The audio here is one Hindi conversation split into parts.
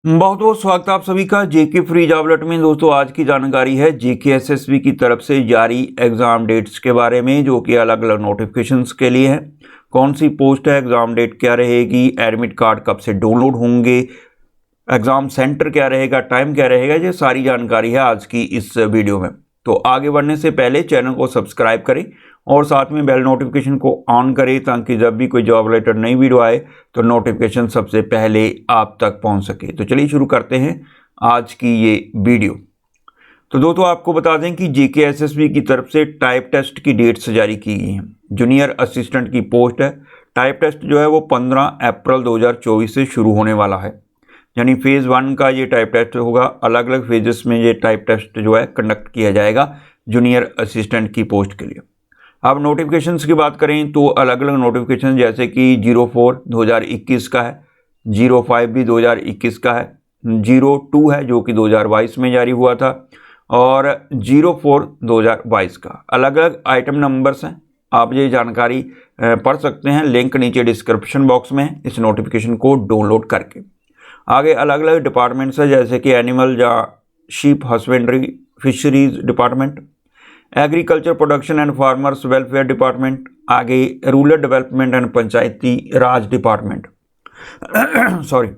बहुत बहुत स्वागत है आप सभी का जेके फ्री जॉब अलर्ट में। दोस्तों आज की जानकारी है जेके एसएसबी की तरफ से जारी एग्ज़ाम डेट्स के बारे में, जो कि अलग अलग नोटिफिकेशंस के लिए है। कौन सी पोस्ट है, एग्ज़ाम डेट क्या रहेगी, एडमिट कार्ड कब से डाउनलोड होंगे, एग्ज़ाम सेंटर क्या रहेगा, टाइम क्या रहेगा, ये सारी जानकारी है आज की इस वीडियो में। तो आगे बढ़ने से पहले चैनल को सब्सक्राइब करें और साथ में बेल नोटिफिकेशन को ऑन करें, ताकि जब भी कोई जॉब रिलेटेड नई वीडियो आए तो नोटिफिकेशन सबसे पहले आप तक पहुंच सके। तो चलिए शुरू करते हैं आज की ये वीडियो। तो दोस्तों आपको बता दें कि जेके एसएसबी की तरफ से टाइप टेस्ट की डेट्स जारी की गई हैं। जूनियर असिस्टेंट की पोस्ट है। टाइप टेस्ट जो है वो 15 अप्रैल 2024 से शुरू होने वाला है, यानी फेज़ 1 का ये टाइप टेस्ट होगा। अलग अलग फेजेस में ये टाइप टेस्ट जो है कंडक्ट किया जाएगा जूनियर असिस्टेंट की पोस्ट के लिए। अब नोटिफिकेशंस की बात करें तो अलग अलग नोटिफिकेशन जैसे कि 04 2021 का है, 05 भी 2021 का है, 02 है जो कि 2022 में जारी हुआ था, और 04 2022 का। अलग अलग आइटम नंबर्स हैं। आप ये जानकारी पढ़ सकते हैं, लिंक नीचे डिस्क्रिप्शन बॉक्स में है, इस नोटिफिकेशन को डाउनलोड करके। आगे अलग अलग डिपार्टमेंट्स हैं जैसे कि एनिमल या sheep husbandry fisheries department, agriculture production and farmers welfare department, आगे rural development and Panchayati Raj department sorry,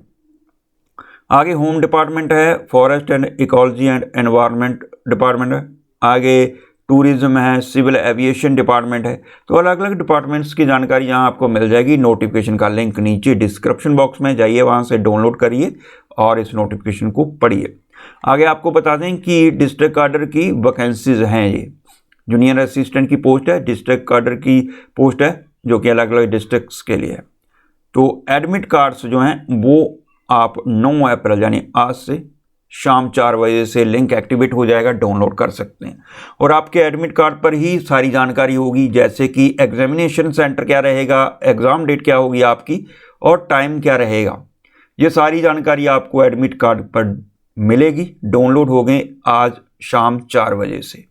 आगे होम डिपार्टमेंट है, forest and ecology and environment department है, आगे टूरिज्म है, सिविल एविएशन डिपार्टमेंट है। तो अलग अलग डिपार्टमेंट्स की जानकारी यहाँ आपको मिल जाएगी। नोटिफिकेशन का लिंक नीचे डिस्क्रिप्शन बॉक्स में, जाइए वहाँ से डाउनलोड करिए और इस नोटिफिकेशन को पढ़िए। आगे आपको बता दें कि डिस्ट्रिक्ट कार्डर की वैकेंसीज हैं। ये जूनियर असिस्टेंट की पोस्ट है, डिस्ट्रिक्ट कार्डर की पोस्ट है, जो कि अलग अलग डिस्ट्रिक्ट्स के लिए है। तो एडमिट कार्ड्स जो हैं वो आप 9 अप्रैल यानी आज से शाम 4 बजे से लिंक एक्टिवेट हो जाएगा, डाउनलोड कर सकते हैं। और आपके एडमिट कार्ड पर ही सारी जानकारी होगी, जैसे कि एग्जामिनेशन सेंटर क्या रहेगा, एग्ज़ाम डेट क्या होगी आपकी, और टाइम क्या रहेगा। ये सारी जानकारी आपको एडमिट कार्ड पर मिलेगी, डाउनलोड हो गए आज शाम 4 बजे से।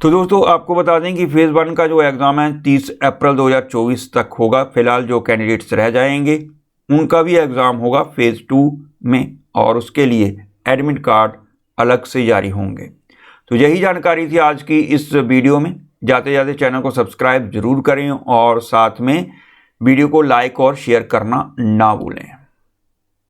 तो दोस्तों आपको बता दें कि फेज़ 1 का जो एग्ज़ाम है 30 अप्रैल 2024 तक होगा। फिलहाल जो कैंडिडेट्स रह जाएंगे उनका भी एग्ज़ाम होगा फेज़ 2 में, और उसके लिए एडमिट कार्ड अलग से जारी होंगे। तो यही जानकारी थी आज की इस वीडियो में। जाते जाते चैनल को सब्सक्राइब जरूर करें और साथ में वीडियो को लाइक और शेयर करना ना भूलें।